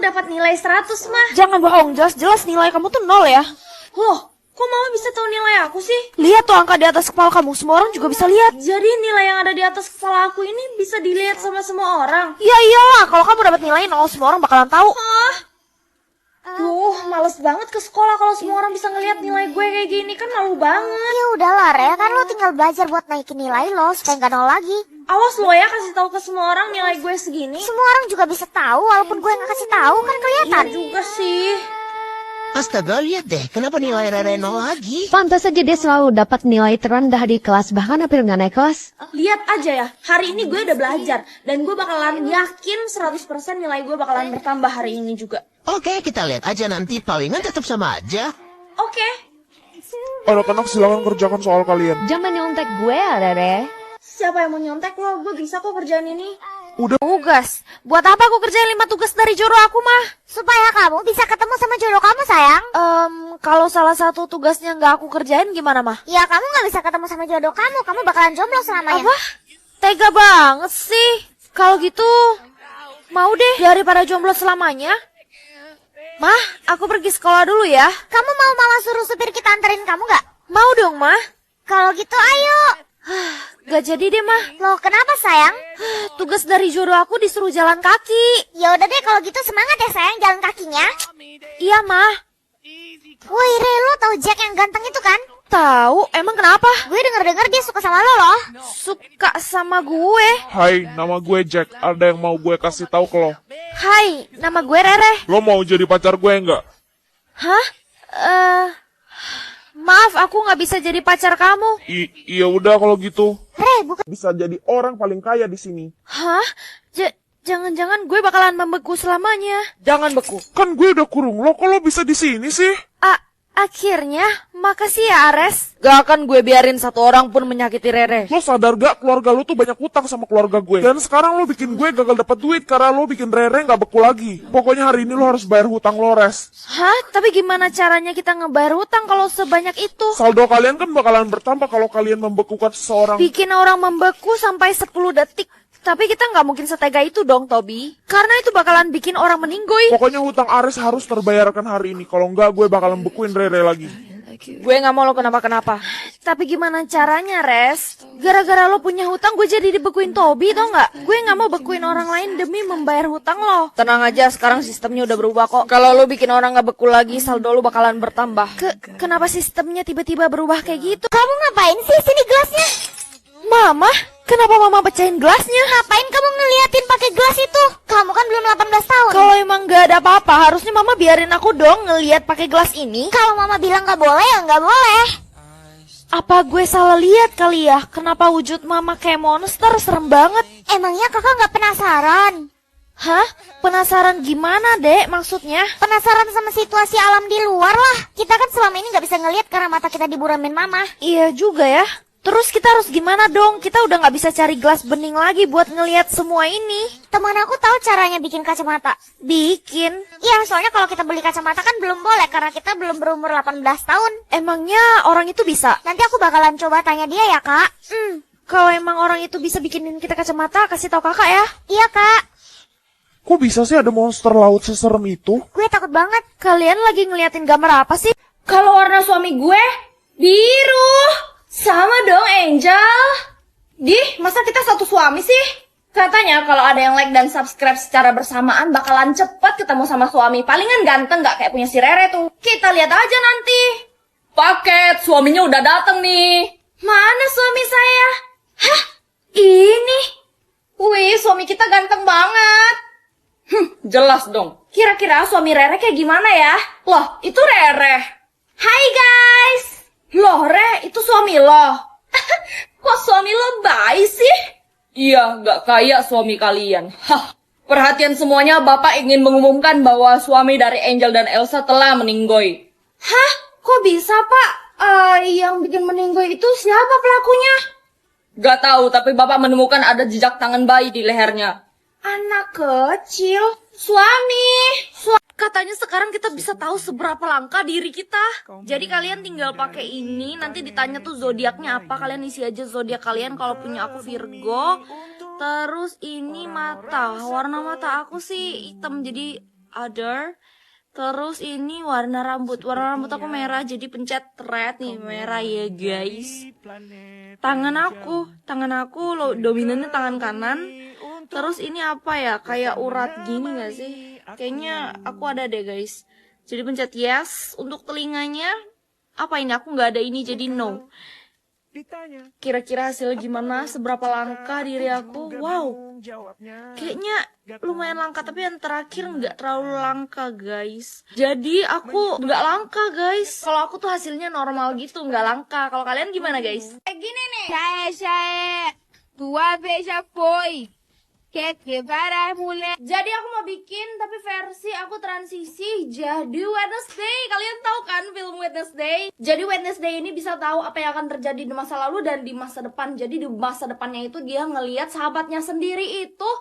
dapat nilai 100, Mah. Jangan bohong, jelas-jelas nilai kamu tuh 0 ya. Loh, kok Mama bisa tahu nilai aku sih? Lihat tuh angka di atas kepala kamu, semua orang juga bisa lihat. Jadi nilai yang ada di atas kepala aku ini bisa dilihat sama semua orang? Ya iyalah, kalau kamu dapat nilai 0, semua orang bakalan tahu. Hah? Duh, males banget ke sekolah kalau semua orang bisa ngelihat nilai gue kayak gini, kan malu banget. Ya udahlah, Re, kan lo tinggal belajar buat naikin nilai lo supaya nggak nol lagi. Awas lo ya kasih tahu ke semua orang nilai gue segini. Semua orang juga bisa tahu, walaupun gue nggak kasih tahu kan kelihatan. Iya juga sih. Astaga, lihat deh, kenapa nilai Rere 0 lagi? Pantas saja dia selalu dapat nilai terendah di kelas, bahkan hampir nggak naik kelas. Lihat aja ya, hari ini gue udah belajar. Dan gue bakalan yakin 100% nilai gue bakalan bertambah hari ini juga. Oke, kita lihat aja nanti, palingan tetap sama aja. Oke. Anak-anak silakan kerjakan soal kalian. Jangan nyontek gue ya, Rere. Siapa yang mau nyontek lo? Gue bisa kok kerjaan ini. Tugas. Buat apa aku kerjain 5 tugas dari jodoh aku, Mah? Supaya kamu bisa ketemu sama jodoh kamu, sayang. Kalau salah satu tugasnya nggak aku kerjain gimana, Mah? Ya kamu nggak bisa ketemu sama jodoh kamu bakalan jomblo selamanya. Apa? Tega banget sih. Kalau gitu, mau deh daripada jomblo selamanya. Mah, aku pergi sekolah dulu ya. Kamu mau malah suruh supir kita anterin kamu nggak? Mau dong, Mah. Kalau gitu ayo. Gak jadi deh, Mah. Loh, kenapa sayang? Tugas dari jodoh aku disuruh jalan kaki. Ya udah deh kalau gitu semangat ya sayang jalan kakinya. Iya, Mah. Woi, Re, lo tahu Jack yang ganteng itu kan? Tahu, emang kenapa? Gue denger-denger dia suka sama lo loh. Suka sama gue. Hai, nama gue Jack. Ada yang mau gue kasih tahu ke lo? Hai, nama gue Rere. Lo mau jadi pacar gue enggak? Hah? Maaf, aku nggak bisa jadi pacar kamu. Iya udah kalau gitu. Re, bukan. Bisa jadi orang paling kaya di sini. Hah? Jangan-jangan gue bakalan membeku selamanya. Jangan beku. Kan gue udah kurung lo, kok lo bisa di sini sih? Akhirnya, makasih ya Ares. Gak akan gue biarin satu orang pun menyakiti Rere. Lo sadar gak keluarga lo tuh banyak utang sama keluarga gue? Dan sekarang lo bikin gue gagal dapat duit karena lo bikin Rere gak beku lagi. Pokoknya hari ini lo harus bayar hutang lo, Res. Hah? Tapi gimana caranya kita ngebayar hutang kalau sebanyak itu? Saldo kalian kan bakalan bertambah kalau kalian membekukan seseorang. Bikin orang membeku sampai 10 detik. Tapi kita nggak mungkin setega itu dong, Tobi. Karena itu bakalan bikin orang meninggoy. Pokoknya hutang Ares harus terbayarkan hari ini. Kalau enggak, gue bakalan bekuin Rere lagi. Gue nggak mau lo kenapa-kenapa. Tapi gimana caranya, Res? Gara-gara lo punya hutang, gue jadi dibekuin Tobi, tau nggak? Gue nggak mau bekuin orang lain demi membayar hutang lo. Tenang aja, sekarang sistemnya udah berubah kok. Kalau lo bikin orang nggak beku lagi, saldo lo bakalan bertambah. Kenapa sistemnya tiba-tiba berubah kayak gitu? Kamu ngapain sih sini gelasnya? Mama? Kenapa Mama pecahin gelasnya? Ngapain kamu ngeliatin pakai gelas itu? Kamu kan belum 18 tahun. Kalau emang nggak ada apa-apa, harusnya Mama biarin aku dong ngeliat pakai gelas ini. Kalau Mama bilang nggak boleh ya nggak boleh. Apa gue salah lihat kali ya? Kenapa wujud Mama kayak monster? Serem banget. Emangnya kakak nggak penasaran? Hah? Penasaran gimana, Dek? Maksudnya? Penasaran sama situasi alam di luar lah. Kita kan selama ini nggak bisa ngelihat karena mata kita diburamin Mama. Iya juga ya. Terus kita harus gimana dong? Kita udah nggak bisa cari gelas bening lagi buat ngelihat semua ini. Teman aku tahu caranya bikin kacamata. Bikin? Iya, soalnya kalau kita beli kacamata kan belum boleh karena kita belum berumur 18 tahun. Emangnya orang itu bisa? Nanti aku bakalan coba tanya dia ya, Kak. Kalau emang orang itu bisa bikinin kita kacamata, kasih tahu kakak ya. Iya, Kak. Kok bisa sih ada monster laut seserem itu? Gue takut banget. Kalian lagi ngeliatin gambar apa sih? Kalau warna suami gue biru. Sama dong, Angel. Dih, masa kita satu suami sih? Katanya kalau ada yang like dan subscribe secara bersamaan bakalan cepet ketemu sama suami. Palingan ganteng gak kayak punya si Rere tuh. Kita lihat aja nanti. Paket, suaminya udah dateng nih. Mana suami saya? Hah? Ini? Wih, suami kita ganteng banget. Jelas dong. Kira-kira suami Rere kayak gimana ya? Loh, itu Rere. Hai guys. Loh, Re, itu suami lo. Kok suami lo baik sih? Iya, gak kayak suami kalian. Hah. Perhatian semuanya, Bapak ingin mengumumkan bahwa suami dari Angel dan Elsa telah meninggoy. Hah? Kok bisa, Pak? Yang bikin meninggoy itu siapa pelakunya? Gak tahu, tapi Bapak menemukan ada jejak tangan bayi di lehernya. Anak kecil? Suami? Katanya sekarang kita bisa tahu seberapa langka diri kita. Jadi kalian tinggal pakai ini, nanti ditanya tuh zodiaknya apa, kalian isi aja zodiak kalian. Kalau punya aku Virgo. Terus ini mata, warna mata aku sih hitam, jadi other. Terus ini warna rambut. Warna rambut aku merah, jadi pencet red nih, merah ya guys. Tangan aku dominannya tangan kanan. Terus ini apa ya, kayak urat gini gak sih? Kayaknya aku ada deh guys. Jadi pencet yes. Untuk telinganya, apa ini? Aku nggak ada ini, jadi no. Kira-kira hasilnya gimana? Seberapa langka diri aku? Wow, kayaknya lumayan langka, tapi yang terakhir nggak terlalu langka guys. Jadi aku nggak langka guys. Kalau aku tuh hasilnya normal gitu, nggak langka. Kalau kalian gimana guys? Gini nih. Saya. Tua beja foi. Jadi aku mau bikin, tapi versi aku transisi jadi Wednesday. Kalian tahu kan film Wednesday? Jadi Wednesday ini bisa tahu apa yang akan terjadi di masa lalu dan di masa depan. Jadi di masa depannya itu dia ngelihat sahabatnya sendiri itu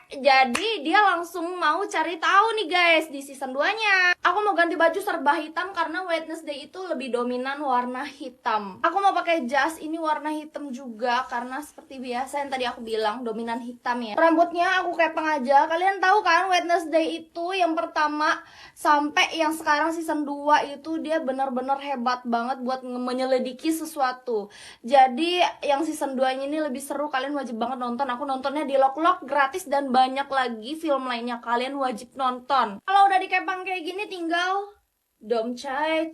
jadi dia langsung mau cari tahu nih guys di season 2-nya. Aku mau ganti baju serba hitam karena Wednesday itu lebih dominan warna hitam. Aku mau pakai jas ini warna hitam juga karena seperti biasa yang tadi aku bilang dominan hitam ya. Rambutnya aku kepeng aja. Kalian tahu kan Wednesday itu yang pertama sampai yang sekarang season 2 itu dia benar-benar hebat banget buat menyelidiki sesuatu. Jadi yang season 2-nya ini lebih seru, kalian wajib banget nonton. Aku nontonnya di Lock gratis dan banyak lagi film lainnya, kalian wajib nonton. Kalau udah dikepang kayak gini tinggal dom cai.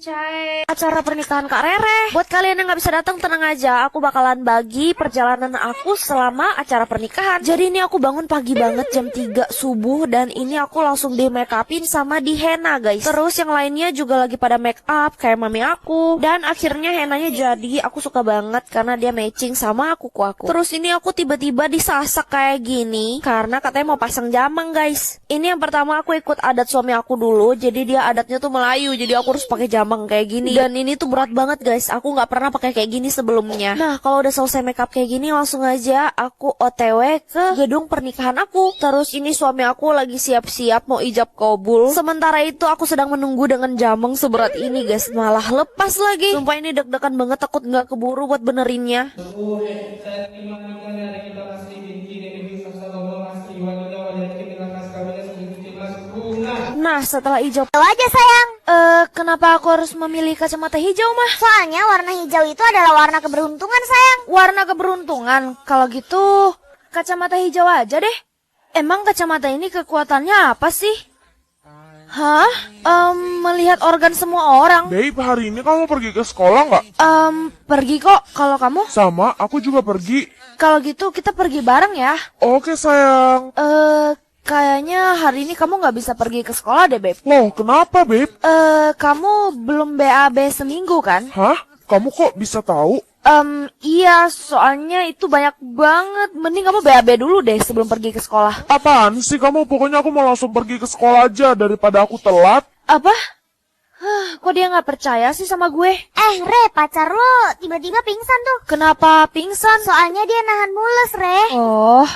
Acara pernikahan Kak Rere. Buat kalian yang gak bisa datang, tenang aja. Aku bakalan bagi perjalanan aku selama acara pernikahan. Jadi ini aku bangun pagi banget jam 3 subuh. Dan ini aku langsung di make upin sama di henna guys. Terus yang lainnya juga lagi pada make up kayak mami aku. Dan akhirnya hennanya jadi. Aku suka banget karena dia matching sama kuku aku. Terus ini aku tiba-tiba disasak kayak gini karena katanya mau pasang jamang guys. Ini yang pertama aku ikut adat suami aku dulu. Jadi dia adatnya tuh Melayu, jadi aku harus pakai jamang kayak gini. Dan ini tuh berat banget guys. Aku nggak pernah pakai kayak gini sebelumnya. Nah, kalau udah selesai makeup kayak gini, langsung aja aku OTW ke gedung pernikahan aku. Terus ini suami aku lagi siap-siap mau ijab kabul. Sementara itu aku sedang menunggu dengan jamang seberat ini guys. Malah lepas lagi. Sumpah ini deg-degan banget, takut nggak keburu buat benerinnya. Nah, setelah hijau aja sayang. kenapa aku harus memilih kacamata hijau mah? Soalnya warna hijau itu adalah warna keberuntungan sayang. Warna keberuntungan. Kalau gitu kacamata hijau aja deh. Emang kacamata ini kekuatannya apa sih? Hah? Melihat organ semua orang. Babe, hari ini kamu pergi ke sekolah nggak? Pergi kok. Kalau kamu? Sama, aku juga pergi. Kalau gitu kita pergi bareng ya. Oke sayang. Kayaknya hari ini kamu nggak bisa pergi ke sekolah deh, Beb. Loh, kenapa Babe? Kamu belum BAB seminggu kan? Hah? Kamu kok bisa tahu? Iya, soalnya itu banyak banget. Mending kamu BAB dulu deh sebelum pergi ke sekolah. Apaan sih kamu? Pokoknya aku mau langsung pergi ke sekolah aja daripada aku telat. Apa? Kok dia nggak percaya sih sama gue? Re, pacar lo tiba-tiba pingsan tuh. Kenapa pingsan? Soalnya dia nahan mules, Re. Oh,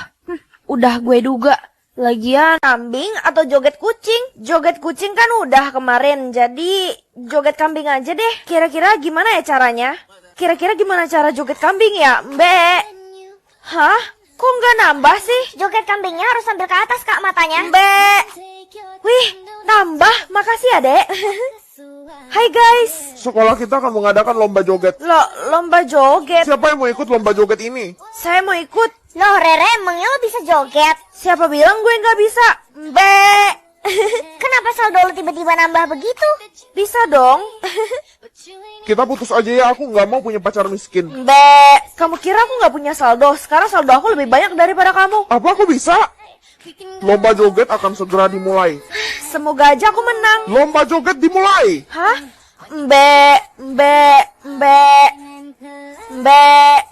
udah gue duga. Lagian kambing atau joget kucing? Joget kucing kan udah kemarin, jadi joget kambing aja deh. Kira-kira gimana ya caranya? Kira-kira gimana cara joget kambing ya, Mbak? Hah? Kok nggak nambah sih? Joget kambingnya harus sambil ke atas, Kak, matanya. Mbak! Wih, nambah. Makasih ya, Dek. Hai guys. Sekolah kita akan mengadakan lomba joget. Lomba joget? Siapa yang mau ikut lomba joget ini? Saya mau ikut. Loh, Rere, emangnya lo bisa joget? Siapa bilang gue nggak bisa? Mbak! Kenapa saldo lo tiba-tiba nambah begitu? Bisa dong. Kita putus aja ya, aku nggak mau punya pacar miskin. Mbak, kamu kira aku nggak punya saldo? Sekarang saldo aku lebih banyak daripada kamu. Apa aku bisa? Lomba joget akan segera dimulai. Semoga aja aku menang. Lomba joget dimulai. Hah? Mbak.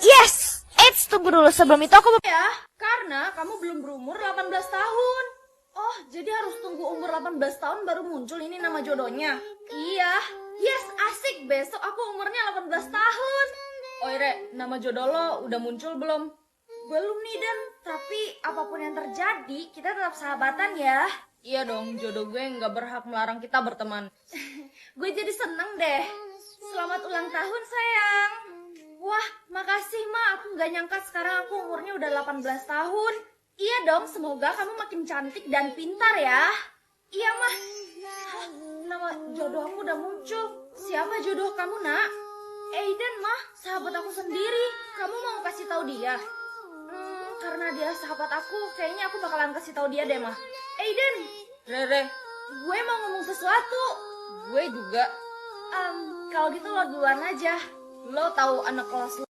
Yes! Eits, tunggu dulu. Sebelum itu aku Ya, karena kamu belum berumur 18 tahun. Oh, jadi harus tunggu umur 18 tahun baru muncul ini nama jodohnya. Iya. Yes, asik. Besok aku umurnya 18 tahun. Oh, Ire, nama jodoh lo udah muncul belum? Belum nih, Dan. Tapi apapun yang terjadi, kita tetap sahabatan ya. Iya dong, jodoh gue nggak berhak melarang kita berteman. Gue jadi seneng deh. Selamat ulang tahun, sayang. Wah, makasih, Ma. Aku nggak nyangka sekarang aku umurnya udah 18 tahun. Iya dong, semoga kamu makin cantik dan pintar ya. jodoh aku udah muncul. Siapa jodoh kamu, Nak? Aiden, mah, sahabat aku sendiri. Kamu mau kasih tahu dia? Karena dia sahabat aku, kayaknya aku bakalan kasih tahu dia deh, mah. Aiden, Rere, gue mau ngomong sesuatu. Gue juga. Kalau gitu lo duluan aja. Lo tahu anak kelas lo